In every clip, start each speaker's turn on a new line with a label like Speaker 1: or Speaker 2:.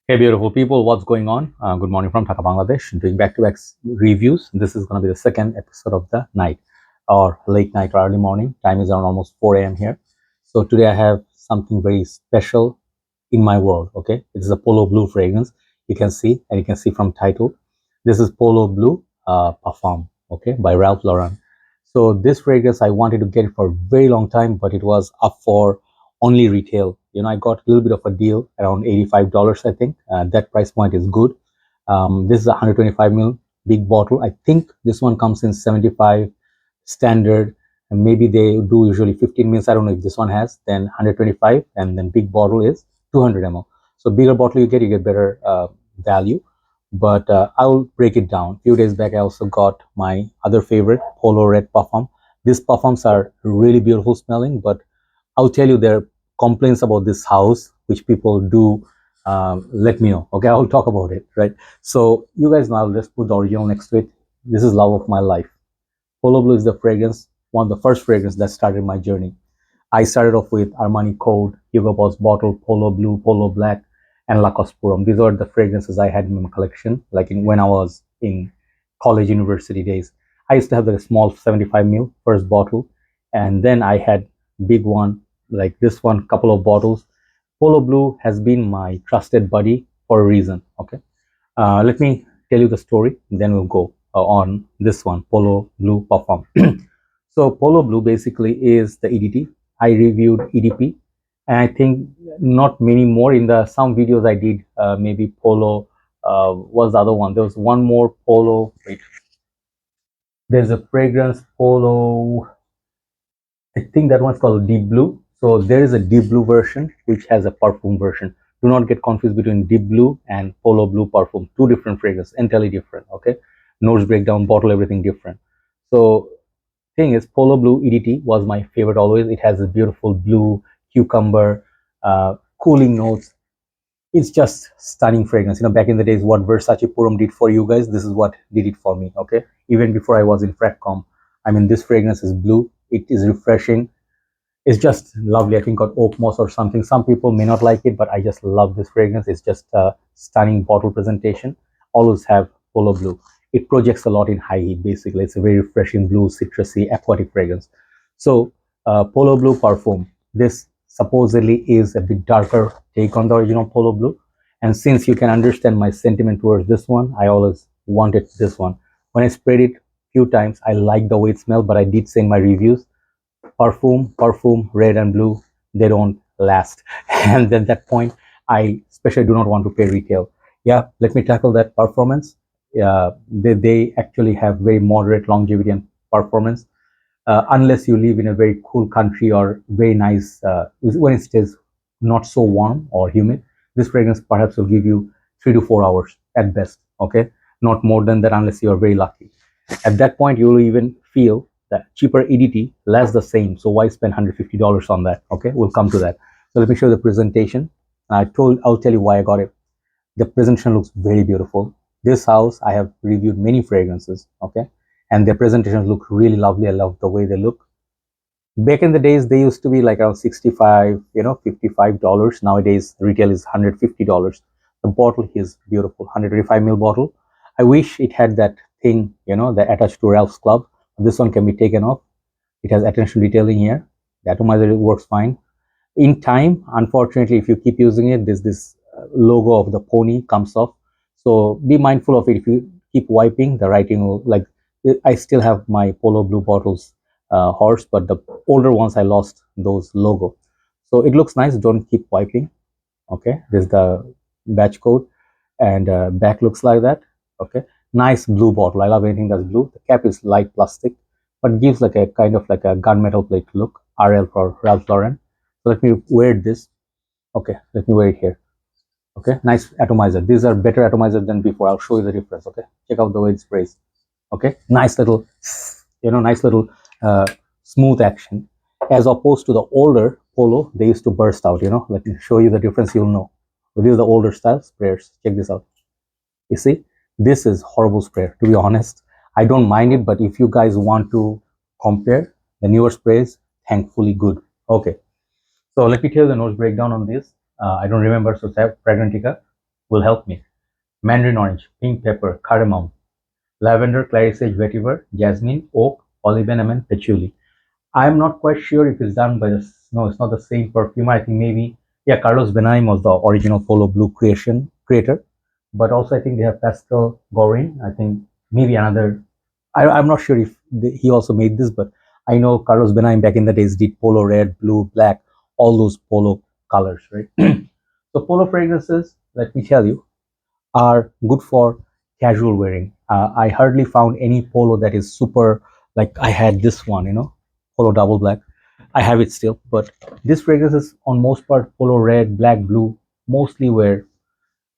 Speaker 1: Hey, beautiful people, what's going on? Good morning from Dhaka, Bangladesh. Doing back-to-back reviews. This is going to be the second episode of the night or late night or early morning. Time is around almost 4 a.m. here. So today I have something very special in my world. Okay, it is a Polo Blue fragrance. You can see, and you can see from title. This is Polo Blue Parfum. Okay, by Ralph Lauren. So this fragrance I wanted to get it for a very long time, but it was up for only retail. I got a little bit of a deal around $85, I think. That price point is good. This is a 125 ml big bottle. I think this one comes in 75 standard, and maybe they do usually 15 mils. I don't know if this one has. Then 125, and then big bottle is 200 ml. So bigger bottle you get better value. But I'll break it down. A few days back, I also got my other favorite, Polo Red Parfum. These parfums are really beautiful smelling, but I'll tell you there are complaints about this house, which people do. Let me know. Okay, I'll talk about it. Right. So you guys know. Let's put the original next to it. This is love of my life. Polo Blue is the fragrance, one of the first fragrance that started my journey. I started off with Armani Code, Hugo Boss Bottle, Polo Blue, Polo Black, and Lacoste Purum. These are the fragrances I had in my collection, like when I was in college, university days. I used to have the small 75 ml first bottle, and then I had big one like this one, couple of bottles. Polo Blue has been my trusted buddy for a reason. Okay, let me tell you the story, then we'll go on this one, Polo Blue Parfum. So Polo Blue basically is the EDT. I reviewed EDP, and I think not many more in the some videos I did. Maybe Polo was the other one. There was one more Polo. Wait, there's a fragrance Polo. I think that one's called Deep Blue. So there is a Deep Blue version which has a Parfum version. Do not get confused between Deep Blue and Polo Blue Parfum. Two different fragrances, entirely different. Okay, nose breakdown, bottle, everything different. So thing is, Polo Blue EDT was my favorite always. It has a beautiful blue cucumber, cooling notes. It's just stunning fragrance. Back in the days, what Versace Purum did for you guys, this is what did it for me. Okay, even before I was in Fragcomm, I mean, this fragrance is blue. It is refreshing. It's just lovely. I think got oak moss or something. Some people may not like it, but I just love this fragrance. It's just a stunning bottle presentation. Always have Polo Blue. It projects a lot in high heat. Basically, it's a very refreshing blue, citrusy, aquatic fragrance. So Polo Blue Parfum. This supposedly is a bit darker take on the original Polo Blue. And since you can understand my sentiment towards this one, I always wanted this one. When I sprayed it few times, I liked the way it smelled, but I did say in my reviews, perfume, red and blue, they don't last. And at that point, I especially do not want to pay retail. Yeah, let me tackle that performance. They actually have very moderate longevity and performance, unless you live in a very cool country or very nice, when it stays not so warm or humid. This fragrance perhaps will give you 3 to 4 hours at best. Okay, not more than that unless you are very lucky. At that point, you will even feel that cheaper EDT less the same. So why spend $150 on that? Okay, we'll come to that. So let me show you the presentation. I'll tell you why I got it. The presentation looks very beautiful. This house, I have reviewed many fragrances. Okay, and their presentations look really lovely. I love the way they look. Back in the days, they used to be like around 65, $55. Nowadays, retail is $150. The bottle is beautiful, 125 ml bottle. I wish it had that thing, that attached to Ralph's Club. This one can be taken off. It has attention detailing here. The atomizer works fine. In time, unfortunately, if you keep using it, this logo of the pony comes off. So be mindful of it. If you keep wiping, the writing will, like, I still have my Polo Blue bottles horse, but the older ones I lost those logo. So it looks nice. Don't keep wiping. Okay, this is the batch code, and back looks like that. Okay, nice blue bottle. I love anything that's blue. The cap is light plastic, but gives like a kind of like a gunmetal plate look. RL for Ralph Lauren. So let me wear this. Okay, let me wear it here. Okay, nice atomizer. These are better atomizer than before. I'll show you the difference. Okay, check out the way it sprays. Okay, nice little, nice little smooth action, as opposed to the older Polo. They used to burst out. Let me show you the difference. You'll know. These are the older style sprayers. Check this out. You see, this is horrible sprayer. To be honest, I don't mind it, but if you guys want to compare, the newer sprays, thankfully good. Okay, so let me tell you the nose breakdown on this. I don't remember, so it's Fragrantica. will help me. Mandarin orange, pink pepper, cardamom, lavender, clary sage, vetiver, jasmine, oak, olive and patchouli. I'm not quite sure if it's done by the, no, it's not the same perfumer. I think maybe, yeah, Carlos Benaim was the original Polo Blue creator, but also I think they have Pascal Gorin. I think maybe another. I'm not sure if he also made this, but I know Carlos Benaim back in the days did Polo red, blue, black, all those Polo colors, right? So Polo fragrances, let me tell you, are good for casual wearing. I hardly found any polo that is super, like I had this one, polo double black. I have it still, but this fragrance is on most part polo red, black, blue, mostly wear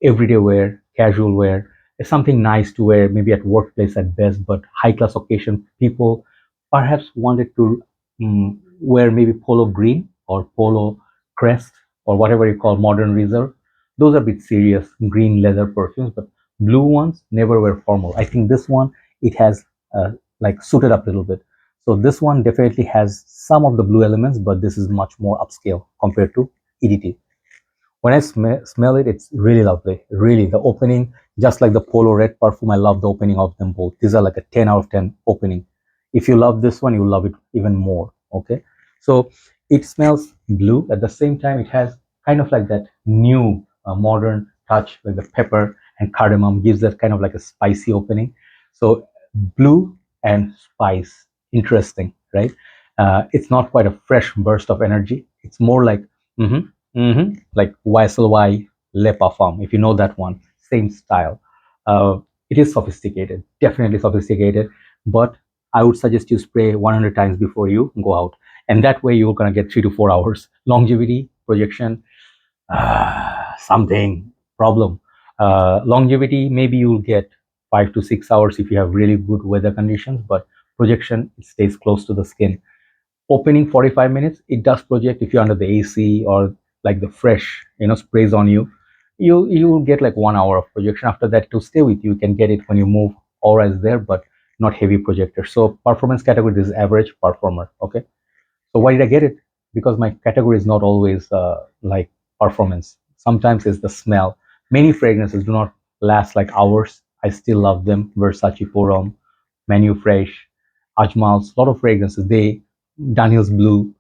Speaker 1: everyday wear, casual wear. It's something nice to wear, maybe at workplace at best, but high class occasion people perhaps wanted to wear maybe polo green or polo crest or whatever you call modern reserve. Those are a bit serious green leather perfumes, but blue ones never wear formal. I think this one it has like suited up a little bit. So this one definitely has some of the blue elements, but this is much more upscale compared to EDT. When I smell it, it's really lovely. Really, the opening, just like the Polo Red perfume, I love the opening of them both. These are like a 10 out of 10 opening. If you love this one, you'll love it even more. Okay, so it smells blue. At the same time, it has kind of like that new modern touch, like the pepper and cardamom gives that kind of like a spicy opening. So blue and spice, interesting, right? It's not quite a fresh burst of energy. It's more like like YSLY Le Parfum, if you know that one, same style. Uh, it is sophisticated, definitely sophisticated, but I would suggest you spray 100 times before you go out. And that way you're going to get 3 to 4 hours. Longevity, projection, something, problem. Longevity, maybe you'll get 5 to 6 hours if you have really good weather conditions, but projection, it stays close to the skin. Opening 45 minutes, it does project if you're under the AC or like the fresh, sprays on you. You will get like 1 hour of projection. After that, to stay with you, you can get it when you move. Aura is there, but not heavy projector. So performance category, this is average performer. Okay. So why did I get it? Because my category is not always like performance. Sometimes it's the smell. Many fragrances do not last like hours. I still love them. Versace Forum, Menu Fresh, Ajmal's, a lot of fragrances. They Daniel's Blue.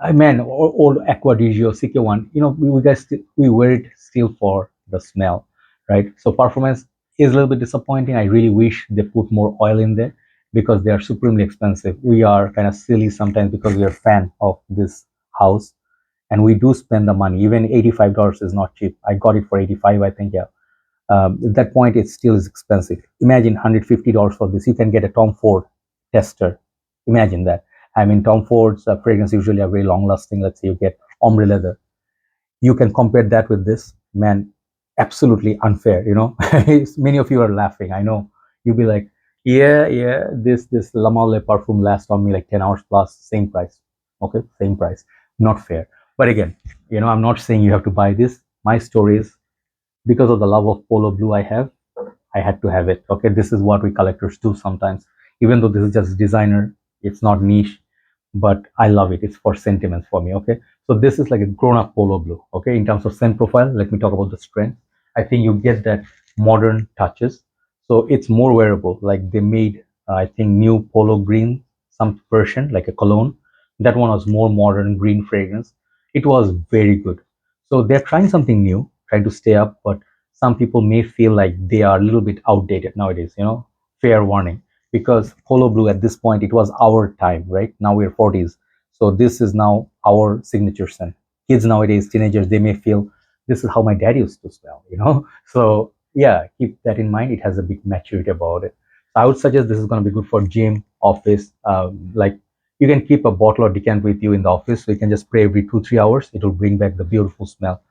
Speaker 1: I mean, old Aqua di Gio, CK1. We guys we wear it still for the smell, right? So performance is a little bit disappointing. I really wish they put more oil in there because they are supremely expensive. We are kind of silly sometimes because we are fan of this house and we do spend the money. Even $85 is not cheap. I got it for 85, I think. Yeah. At that point, it still is expensive. Imagine $150 for this. You can get a Tom Ford tester. Imagine that. I mean, Tom Ford's fragrance usually are very long lasting. Let's say you get ombre leather. You can compare that with this. Man, absolutely unfair. Many of you are laughing. I know. You'll be like, yeah, this La Male perfume lasts on me like 10 hours plus, same price. Okay, same price. Not fair. But again, I'm not saying you have to buy this. My story is because of the love of Polo Blue I had to have it. Okay, this is what we collectors do sometimes. Even though this is just designer, it's not niche, but I love it. It's for sentiments for me. Okay, so this is like a grown-up Polo Blue. Okay, in terms of scent profile, let me talk about the strength. I think you get that modern touches, so it's more wearable. Like they made, I think, new Polo Green, some version like a cologne. That one was more modern green fragrance. It was very good. So they're trying something new, trying to stay up, but some people may feel like they are a little bit outdated nowadays. Fair warning, because Polo Blue at this point, it was our time, right? Now we're 40s, so this is now our signature scent. Kids nowadays, teenagers, they may feel this is how my dad used to smell. So yeah, keep that in mind. It has a big maturity about it. So I would suggest this is going to be good for gym, office. Like you can keep a bottle or decant with you in the office, so you can just spray every 2 3 hours. It will bring back the beautiful smell.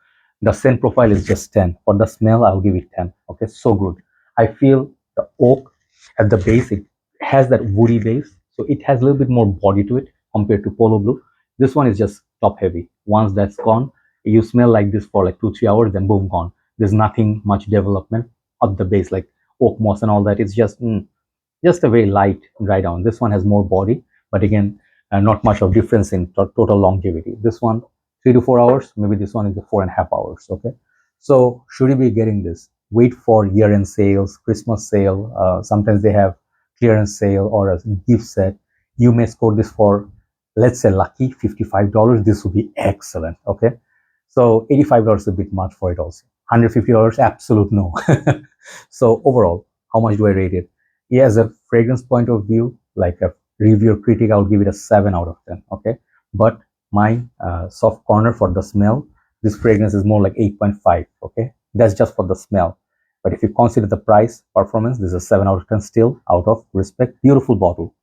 Speaker 1: The scent profile is just 10. For the smell, I'll give it 10. Okay, so good. I feel the oak at the base, it has that woody base, so it has a little bit more body to it compared to Polo Blue. This one is just top heavy. Once that's gone, you smell like this for like 2 3 hours, then boom, gone. There's nothing much development at the base like oak moss and all that. It's just a very light dry down. This one has more body, but again, not much of difference in total longevity. This one 3 to 4 hours, maybe this one is the 4.5 hours. Okay, So should you be getting this? Wait for year-end sales, Christmas sale. Sometimes they have clearance sale or a gift set. You may score this for, let's say, lucky $55. This would be excellent. Okay, so $85 is a bit much for it also. $150, absolute no. So overall, how much do I rate it? Yeah, as a fragrance point of view, like a reviewer critic, I'll give it a 7 out of 10. Okay, but my soft corner for the smell, this fragrance is more like 8.5. Okay, that's just for the smell. But if you consider the price performance, this is a 7 out of 10 still, out of respect. Beautiful bottle.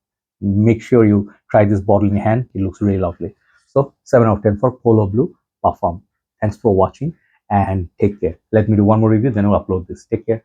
Speaker 1: Make sure you try this bottle in your hand. It looks really lovely. So 7 out of 10 for Polo Blue Parfum. Thanks for watching and take care. Let me do one more review, then I'll upload this. Take care.